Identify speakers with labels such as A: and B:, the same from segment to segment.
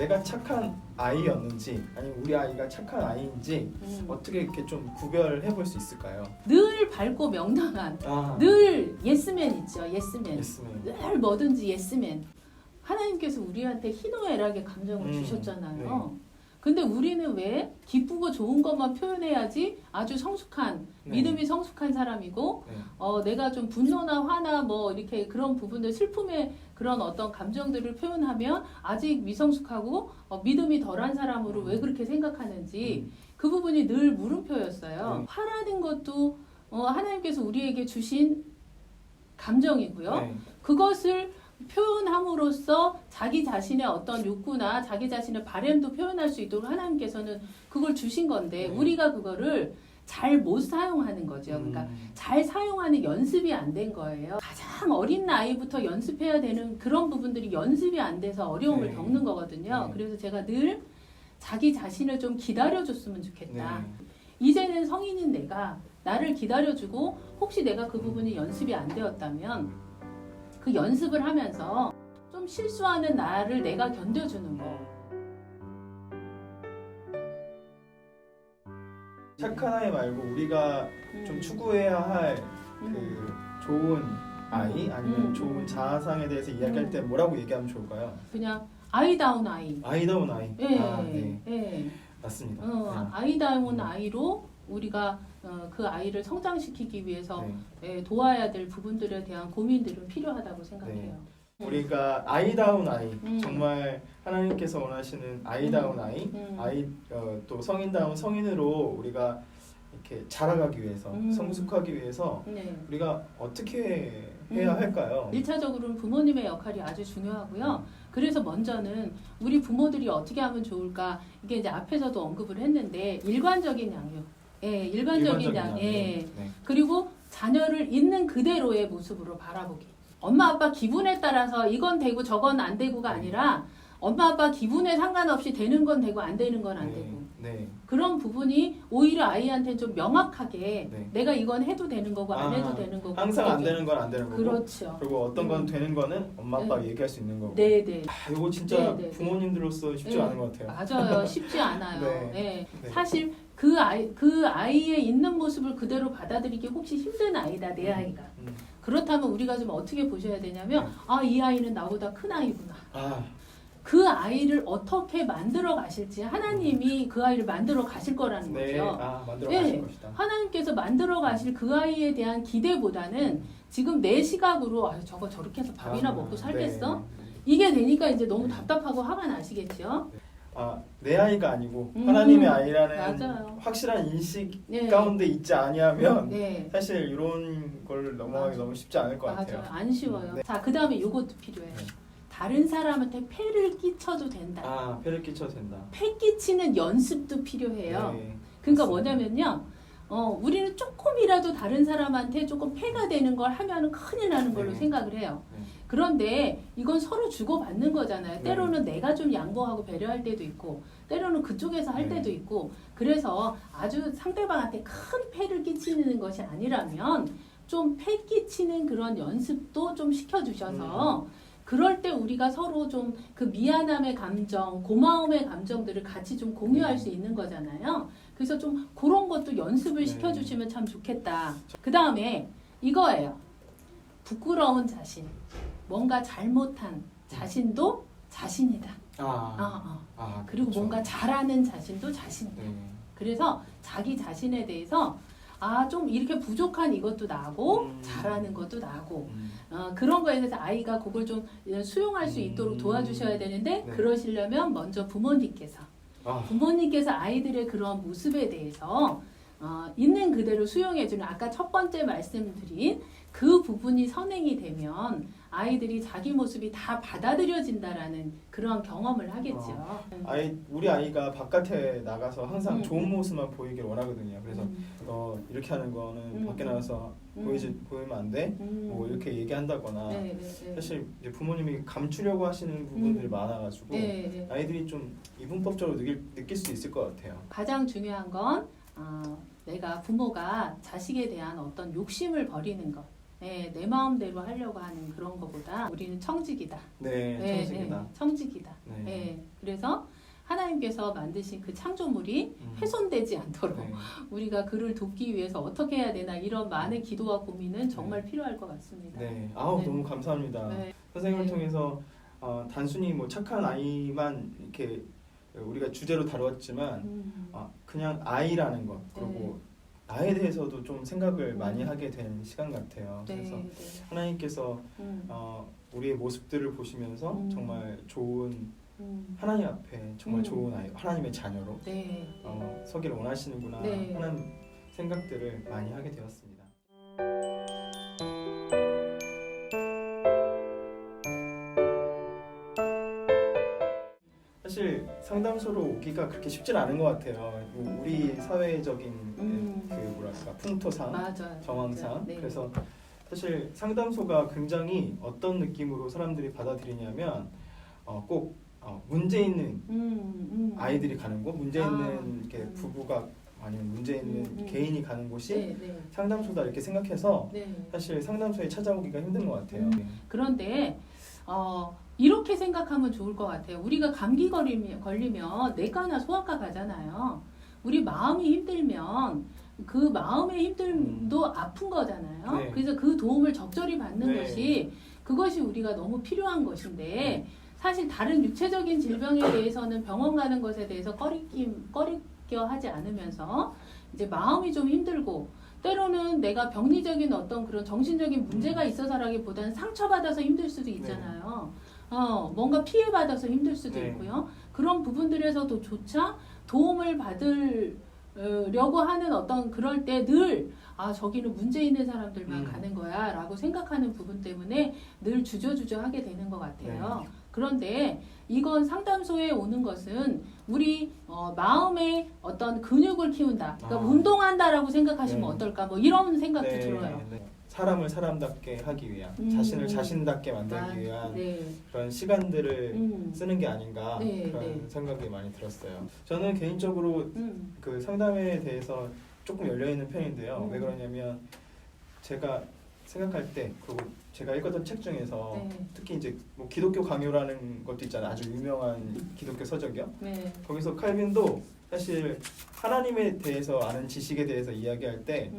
A: 내가 착한 아이였는지 아니면 우리 아이가 착한 아이인지 어떻게 이렇게 좀 구별해 볼 수 있을까요?
B: 늘 밝고 명랑한,
A: 아,
B: 늘 예스맨 있죠. 예스맨.
A: 예스맨.
B: 늘 뭐든지 예스맨. 하나님께서 우리한테 희노애락의 감정을 주셨잖아요.
A: 네.
B: 근데 우리는 왜 기쁘고 좋은 것만 표현해야지 아주 성숙한,
A: 네.
B: 믿음이 성숙한 사람이고,
A: 네.
B: 내가 좀 분노나 화나 뭐 이렇게 그런 부분들, 슬픔의 그런 어떤 감정들을 표현하면 아직 미성숙하고 믿음이 덜한 사람으로 왜 그렇게 생각하는지 그 부분이 늘 물음표였어요. 화라는 것도 하나님께서 우리에게 주신 감정이고요.
A: 네.
B: 그것을 표현함으로써 자기 자신의 어떤 욕구나 자기 자신의 바램도 표현할 수 있도록 하나님께서는 그걸 주신 건데 우리가 그거를 잘 못 사용하는 거죠. 그러니까 잘 사용하는 연습이 안 된 거예요. 가장 어린 나이부터 연습해야 되는 그런 부분들이 연습이 안 돼서 어려움을
A: 네.
B: 겪는 거거든요.
A: 네.
B: 그래서 제가 늘 자기 자신을 좀 기다려줬으면 좋겠다.
A: 네.
B: 이제는 성인인 내가 나를 기다려주고 혹시 내가 그 부분이 연습이 안 되었다면 그 연습을 하면서 좀 실수하는 나를 내가 견뎌주는 거.
A: 착한 아이 말고 우리가 좀 추구해야 할 그 좋은 아이 아니면 좋은 자아상에 대해서 이야기할 때 뭐라고 얘기하면 좋을까요?
B: 그냥 아이다운 아이.
A: 아이다운 아이.
B: 예,
A: 아, 네.
B: 예.
A: 맞습니다. 네.
B: 아이다운 아이로 우리가 그 아이를 성장시키기 위해서
A: 네.
B: 도와야 될 부분들에 대한 고민들은 필요하다고 생각해요.
A: 우리가 아이다운 아이, 정말 하나님께서 원하시는 아이다운 아이, 또 성인다운 성인으로 우리가 이렇게 자라가기 위해서, 성숙하기 위해서
B: 네.
A: 우리가 어떻게 해야 할까요?
B: 1차적으로는 부모님의 역할이 아주 중요하고요. 그래서 먼저는 우리 부모들이 어떻게 하면 좋을까? 이게 이제 앞에서도 언급을 했는데 일관적인 양육. 예, 일관적인 양육. 예.
A: 네.
B: 그리고 자녀를 있는 그대로의 모습으로 바라보기. 엄마 아빠 기분에 따라서 이건 되고 저건 안 되고가 아니라 엄마 아빠 기분에 상관없이 되는 건 되고 안 되는 건 안 되고
A: 네.
B: 그런 부분이 오히려 아이한테 좀 명확하게
A: 네.
B: 내가 이건 해도 되는 거고 안 해도 되는 거고
A: 항상 안 되는 건 안 되는 거고
B: 그렇죠.
A: 그리고 어떤 건 되는 거는 엄마 아빠가
B: 네.
A: 얘기할 수 있는 거고
B: 네네.
A: 이거 진짜
B: 네.
A: 부모님들로서 쉽지
B: 네.
A: 않은 것 같아요.
B: 맞아요. 쉽지 않아요.
A: 네.
B: 네.
A: 네.
B: 사실 그 아이의 있는 모습을 그대로 받아들이기 혹시 힘든 아이다 내 아이가. 그렇다면 우리가 좀 어떻게 보셔야 되냐면 이 아이는 나보다 큰 아이구나. 그 아이를 어떻게 만들어 가실지 하나님이 그 아이를 만들어 가실 거라는
A: 네.
B: 거죠.
A: 만들어
B: 네.
A: 가실 것이다.
B: 하나님께서 만들어 가실 그 아이에 대한 기대보다는 지금 내 시각으로 저거 저렇게 해서 밥이나 먹고 살겠어?
A: 네.
B: 이게 되니까 이제 너무 답답하고 화가 나시겠죠?
A: 내 아이가 아니고 하나님의 아이라는
B: 맞아요.
A: 확실한 인식
B: 네.
A: 가운데 있지 아니하면
B: 네.
A: 사실 이런 걸 넘어가기
B: 맞아.
A: 너무 쉽지 않을 것 같아요.
B: 맞아요. 안 쉬워요.
A: 네.
B: 자, 그 다음에 요것도 필요해요.
A: 네.
B: 다른 사람한테 폐를 끼쳐도 된다.
A: 폐를 끼쳐도 된다.
B: 폐 끼치는 연습도 필요해요.
A: 네.
B: 그러니까
A: 맞습니다.
B: 뭐냐면요. 우리는 조금이라도 다른 사람한테 조금 폐가 되는 걸 하면 큰일 나는 걸로
A: 네.
B: 생각을 해요.
A: 네.
B: 그런데 이건 서로 주고받는 거잖아요.
A: 네.
B: 때로는 내가 좀 양보하고 배려할 때도 있고 때로는 그쪽에서 할
A: 네.
B: 때도 있고 그래서 아주 상대방한테 큰 폐를 끼치는 것이 아니라면 좀 폐 끼치는 그런 연습도 좀 시켜주셔서 그럴 때 우리가 서로 좀 그 미안함의 감정, 고마움의 감정들을 같이 좀 공유할 수 있는 거잖아요. 그래서 좀 그런 것도 연습을 시켜주시면 참 좋겠다. 그 다음에 이거예요. 부끄러운 자신, 뭔가 잘못한 자신도 자신이다. 그리고
A: 그렇죠.
B: 뭔가 잘하는 자신도 자신이다.
A: 네.
B: 그래서 자기 자신에 대해서 좀 이렇게 부족한 이것도 나고 잘하는 것도 나고 그런 거에 대해서 아이가 그걸 좀 수용할 수 있도록 도와주셔야 되는데
A: 네.
B: 그러시려면 먼저 부모님께서 아이들의 그런 모습에 대해서 있는 그대로 수용해주는 아까 첫 번째 말씀드린 그 부분이 선행이 되면 아이들이 자기 모습이 다 받아들여진다라는 그런 경험을 하겠죠.
A: 우리 아이가 바깥에 나가서 항상 좋은 모습만 보이길 원하거든요. 그래서 이렇게 하는 거는 밖에 나가서 보이면 안 돼. 뭐 이렇게 얘기한다거나
B: 네.
A: 사실 이제 부모님이 감추려고 하시는 부분들이 많아가지고
B: 네.
A: 아이들이 좀 이분법적으로 느낄 수 있을 것 같아요.
B: 가장 중요한 건 내가 부모가 자식에 대한 어떤 욕심을 버리는 것. 내 마음대로 하려고 하는 그런 것보다 우리는 청직이다.
A: 네, 청직이다.
B: 청직이다.
A: 네.
B: 그래서 하나님께서 만드신 그 창조물이 훼손되지 않도록
A: 네.
B: 우리가 그를 돕기 위해서 어떻게 해야 되나 이런 많은 기도와 고민은 정말 필요할 것 같습니다.
A: 네, 아우
B: 네.
A: 너무 감사합니다.
B: 네.
A: 선생님을
B: 네.
A: 통해서 단순히 뭐 착한 아이만 이렇게 우리가 주제로 다루었지만 그냥 아이라는 것 그리고 나에 대해서도 좀 생각을 많이 하게 된 시간 같아요.
B: 네.
A: 그래서
B: 네.
A: 하나님께서 우리의 모습들을 보시면서 정말 좋은 하나님 앞에 정말 좋은 아이, 하나님의 자녀로
B: 네.
A: 서기를 원하시는구나
B: 네.
A: 하는 생각들을 많이 하게 되었습니다. 사실 상담소로 오기가 그렇게 쉽진 않은 것 같아요. 우리 사회적인 그 뭐랄까 풍토상,
B: 맞아요.
A: 정황상.
B: 네.
A: 그래서 사실 상담소가 굉장히 어떤 느낌으로 사람들이 받아들이냐면 꼭 문제 있는 아이들이 가는 곳, 문제 있는 이렇게 부부가 아니면 문제 있는 개인이 가는 곳이
B: 네, 네.
A: 상담소다 이렇게 생각해서
B: 네.
A: 사실 상담소에 찾아오기가 힘든 것 같아요.
B: 그런데 이렇게 생각하면 좋을 것 같아요. 우리가 감기 걸리면 내과나 소아과 가잖아요. 우리 마음이 힘들면 그 마음의 힘듦도 아픈 거잖아요.
A: 네.
B: 그래서 그 도움을 적절히 받는
A: 네.
B: 그것이 우리가 너무 필요한 것인데 사실 다른 육체적인 질병에 대해서는 병원 가는 것에 대해서 꺼리껴 하지 않으면서 이제 마음이 좀 힘들고 때로는 내가 병리적인 어떤 그런 정신적인 문제가 있어서라기보다는 상처받아서 힘들 수도 있잖아요. 뭔가 피해받아서 힘들 수도
A: 네.
B: 있고요. 그런 부분들에서도 조차 도움을 받으려고 하는 어떤 그럴 때 늘 저기는 문제 있는 사람들만 가는 거야 라고 생각하는 부분 때문에 늘 주저주저 하게 되는 것 같아요.
A: 네.
B: 그런데 이건 상담소에 오는 것은 우리 마음의 어떤 근육을 키운다. 그러니까 운동한다라고 생각하시면
A: 네.
B: 어떨까? 뭐 이런 생각도
A: 네,
B: 들어요.
A: 네. 사람을 사람답게 하기 위한 자신을 자신답게 만들기 위한
B: 네.
A: 그런 시간들을 쓰는 게 아닌가
B: 네,
A: 그런
B: 네.
A: 생각이 많이 들었어요. 저는 개인적으로 그 상담에 대해서 조금 열려 있는 편인데요. 왜 그러냐면 제가 생각할 때 그리고 제가 읽었던 책 중에서 특히 이제 뭐 기독교 강요라는 것도 있잖아요. 아주 유명한 기독교 서적이요.
B: 네.
A: 거기서 칼빈도 사실 하나님에 대해서 아는 지식에 대해서 이야기할 때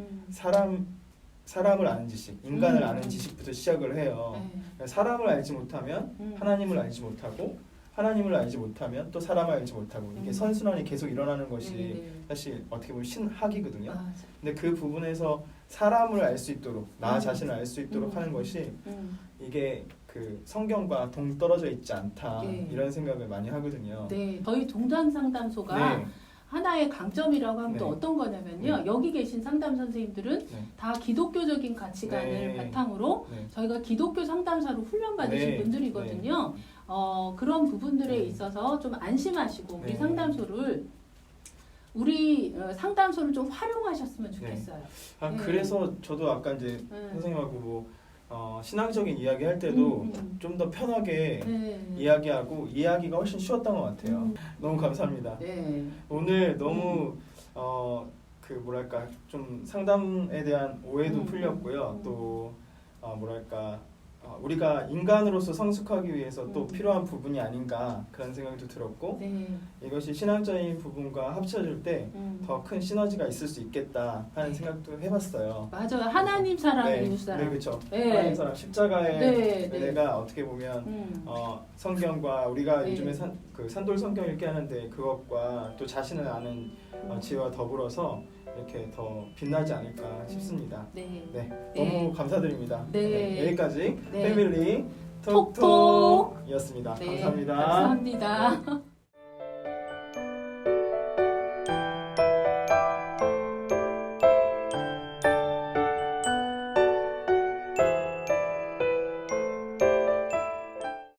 A: 사람을 아는 지식, 인간을 아는 지식부터 시작을 해요. 사람을 알지 못하면 하나님을 알지 못하고 하나님을 알지 못하면 또 사람을 알지 못하고 이게 선순환이 계속 일어나는 것이 사실 어떻게 보면 신학이거든요. 근데 그 부분에서 사람을 알 수 있도록 나 자신을 알 수 있도록 하는 것이 이게 그 성경과 동떨어져 있지 않다 이런 생각을 많이 하거든요.
B: 네, 저희 동전 상담소가
A: 네.
B: 하나의 강점이라고 하면 또
A: 네.
B: 어떤 거냐면요. 여기 계신 상담 선생님들은 다 기독교적인 가치관을 바탕으로 저희가 기독교 상담사로 훈련받으신 분들이거든요. 그런 부분들에 있어서 좀 안심하시고 우리 상담소를 좀 활용하셨으면 좋겠어요.
A: 그래서 저도 아까 이제 선생님하고 뭐 신앙적인 이야기 할 때도 좀 더 편하게 이야기하고 이야기가 훨씬 쉬웠던 것 같아요. 너무 감사합니다. 오늘 너무 그 뭐랄까 좀 상담에 대한 오해도 풀렸고요. 또 뭐랄까 우리가 인간으로서 성숙하기 위해서 또 필요한 부분이 아닌가 그런 생각도 들었고 이것이 신앙적인 부분과 합쳐질 때 더 큰 시너지가 있을 수 있겠다 하는 생각도 해봤어요.
B: 맞아요. 하나님 사랑, 이웃 사랑.
A: 네, 그렇죠. 하나님 사랑, 십자가의 은혜가 어떻게 보면 성경과 우리가 요즘에 산돌 성경 읽게 하는데 그것과 또 자신을 아는 지혜와 더불어서 이렇게 더 빛나지 않을까 싶습니다. 너무 감사드립니다. 여기까지 패밀리 톡톡이었습니다. 감사합니다.
B: 감사합니다.